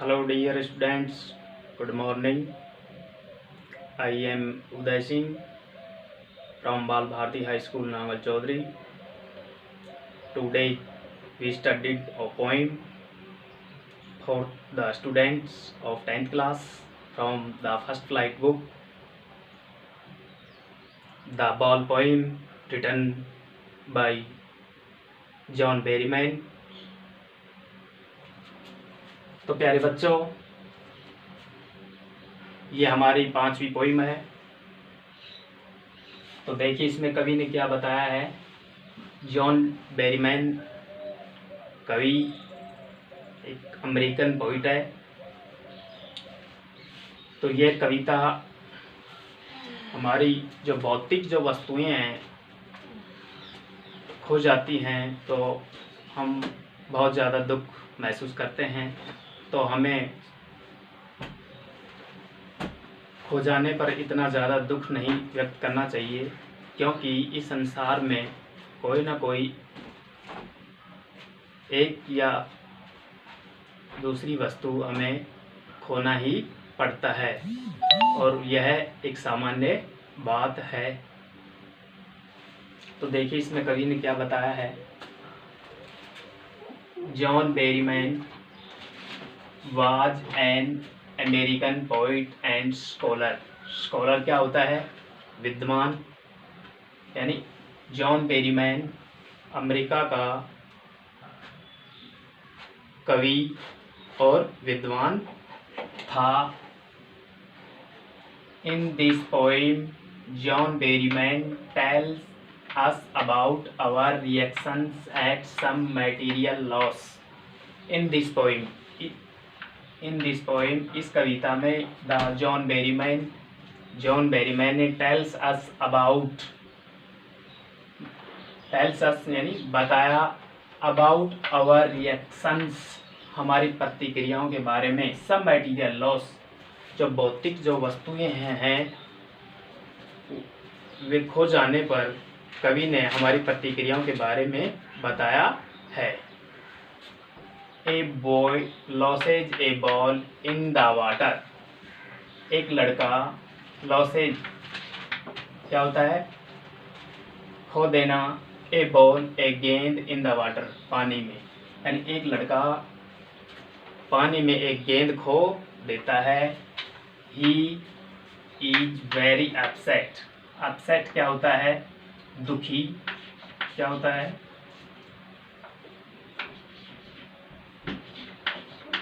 Hello dear students, good morning. I am Uday Singh from Bal Bharati High School, Naval Chaudhary. Today we studied a poem for the students of 10th class from the first flight book, The Ball Poem, written by John Berryman. तो प्यारे बच्चों, ये हमारी 5वीं poem है। तो देखिए इसमें कवि ने क्या बताया है। जॉन बेरीमैन कवि एक अमेरिकन पोइट है। तो ये कविता हमारी जो भौतिक जो वस्तुएं हैं खो जाती हैं तो हम बहुत ज़्यादा दुख महसूस करते हैं। तो हमें खो जाने पर इतना ज़्यादा दुख नहीं व्यक्त करना चाहिए, क्योंकि इस संसार में कोई ना कोई एक या दूसरी वस्तु हमें खोना ही पड़ता है और यह एक सामान्य बात है। तो देखिए इसमें कवि ने क्या बताया है। John Berryman was an American poet and scholar. Scholar क्या होता है? विद्वान। यानी जॉन बेरीमैन अमेरिका का कवि और विद्वान था। In this poem John Berryman tells us about our reactions at some material loss. In this poem, इस कविता में जॉन बेरीमैन ने tells us यानी बताया about our reactions, हमारी प्रतिक्रियाओं के बारे में। some material loss, जो भौतिक जो वस्तुएं हैं वे खो जाने पर कवि ने हमारी प्रतिक्रियाओं के बारे में बताया है। A boy losses A ball in the water. एक लड़का लॉसेज क्या होता है? खो देना। ए बॉल ए गेंद इन द वाटर, पानी में। यानी एक लड़का पानी में एक गेंद खो देता है। He is very upset. Upset क्या होता है? दुखी। क्या होता है?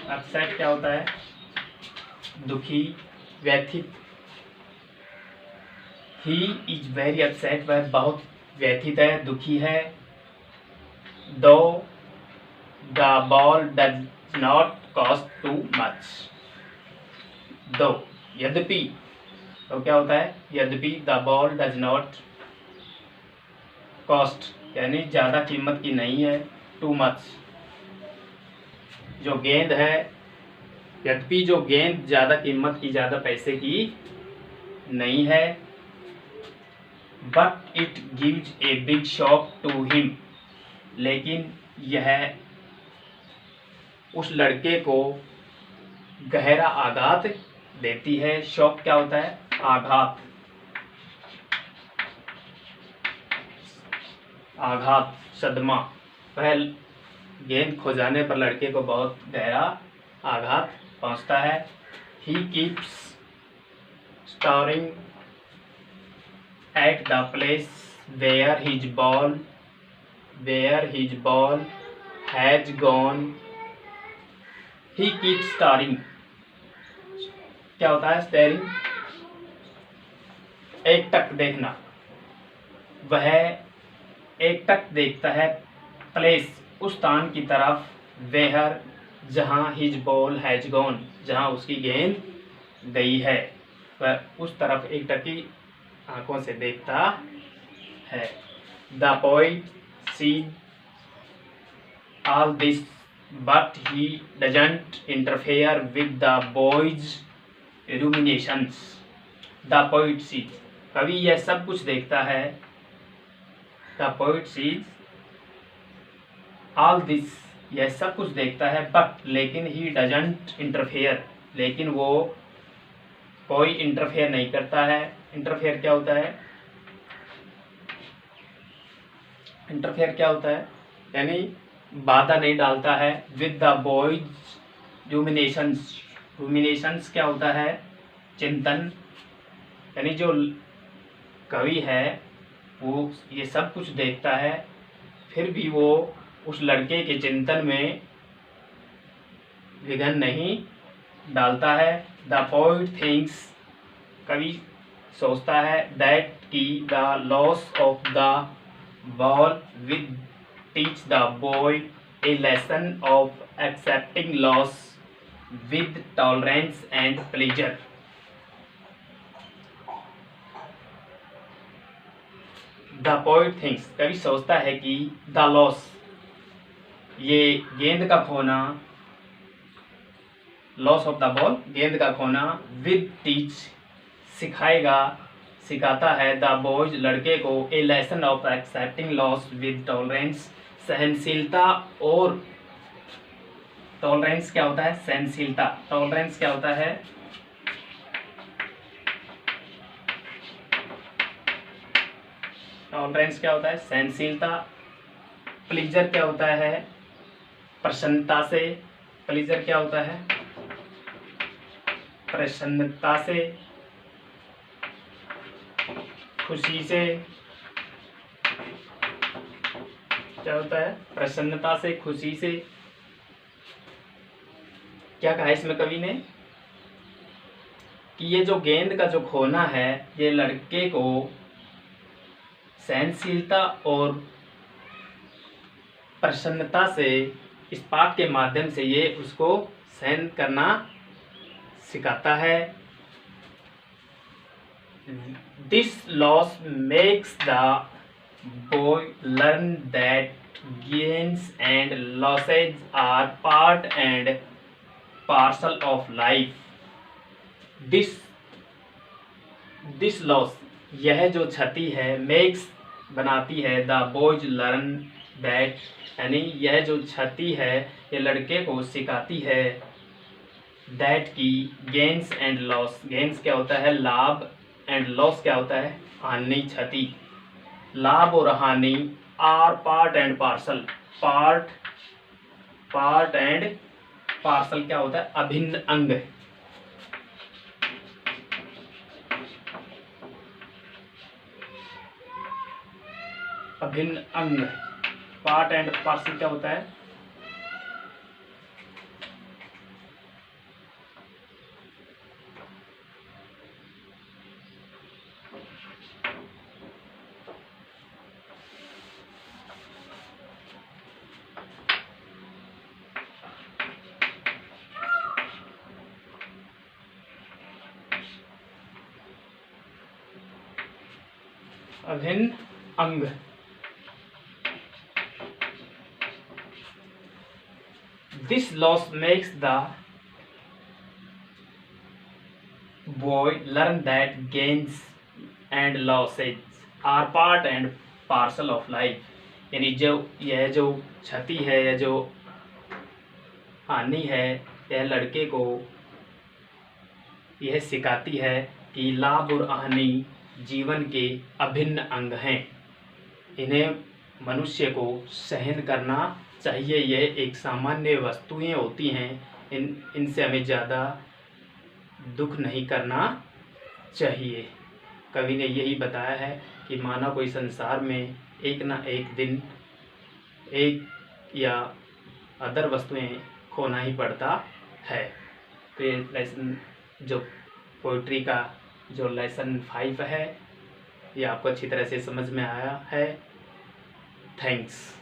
अपसेट क्या होता है? दुखी, व्यथित। ही इज वेरी अपसेट, वह बहुत व्यथित है, दुखी है। दो the ball does not cost too much. दो यद्यपि, तो क्या होता है? यद्यपि the ball does not cost यानी ज़्यादा कीमत की नहीं है। टू मच, जो गेंद है, यद्यपि जो गेंद ज़्यादा कीमत की, ज़्यादा पैसे की नहीं है। But it gives a big shock to him, लेकिन यह उस लड़के को गहरा आघात देती है। शॉक क्या होता है? आघात। आघात, सदमा। वह गेंद खो जाने पर लड़के को बहुत गहरा आघात पहुंचता है। He keeps staring at the place where his ball has gone. He keeps staring, क्या होता है? स्टेरिंग, एक टक देखना। वह एक टक देखता है प्लेस, उस स्थान की तरफ। वेयर, जहाँ हिज बॉल हैज गॉन, जहाँ उसकी गेंद गई है, वह उस तरफ एक टकी आंखों से देखता है। The poet sees all this but he doesn't interfere with the boy's ruminations. The poet sees, कवि यह सब कुछ देखता है। The poet sees all this, यह सब कुछ देखता है, बट लेकिन ही डजंट इंटरफेयर, लेकिन वो कोई इंटरफेयर नहीं करता है। इंटरफेयर क्या होता है? इंटरफेयर क्या होता है? यानी बाधा नहीं डालता है विद द बॉयज रूमिनेशंस। रूमिनेशंस क्या होता है? चिंतन। यानी जो कवि है वो ये सब कुछ देखता है, फिर भी वो उस लड़के के चिंतन में विघन नहीं डालता है। द पोएट थिंक्स, कवि सोचता है, दैट की the loss of the ball with teach the boy A lesson of accepting loss with tolerance and pleasure. The poet thinks, कवि सोचता है कि द लॉस, ये गेंद का खोना, लॉस ऑफ द बॉल, गेंद का खोना, विद टीच सिखाएगा, सिखाता है, द बॉयज लड़के को, ए lesson of accepting loss with tolerance, सहनशीलता। और टॉलरेंस क्या होता है? सहनशीलता। टॉलरेंस क्या होता है? टॉलरेंस क्या होता है? सहनशीलता। प्लीजर क्या होता है? प्रसन्नता से। प्लीजर क्या होता है? प्रसन्नता से, खुशी से। क्या होता है? प्रसन्नता से, खुशी से। क्या कहा इसमें कवि ने? कि ये जो गेंद का जो खोना है, ये लड़के को सहनशीलता और प्रसन्नता से, इस पाठ के माध्यम से ये उसको सहन करना सिखाता है। This loss makes the boy learn that gains and losses are part and parcel of life. This loss, यह जो क्षति है, मेक्स बनाती है, द बॉयज लर्न दैट, यानी यह जो क्षति है ये लड़के को सिखाती है, दैट की गेन्स एंड लॉस, गेन्स क्या होता है? लाभ, एंड लॉस क्या होता है? हानि, क्षति। लाभ और हानि are part and parcel. Part and parcel क्या होता है? अभिन्न अंग। अभिन्न अंग। पार्ट एंड पार्सल क्या होता है? अभिन्न अंग। This loss makes the boy learn that gains and losses are part and parcel of life। यानी यह जो क्षति है, यह जो हानि है, यह लड़के को यह सिखाती है कि लाभ और हानि जीवन के अभिन्न अंग हैं। इन्हें मनुष्य को सहन करना चाहिए। यह एक सामान्य वस्तुएं होती हैं, इनसे हमें ज़्यादा दुख नहीं करना चाहिए। कवि ने यही बताया है कि मानव को इस संसार में एक ना एक दिन एक या अदर वस्तुएं खोना ही पड़ता है। तो ये लेसन, जो पोइट्री का जो लेसन 5 है, ये आपको अच्छी तरह से समझ में आया है। थैंक्स।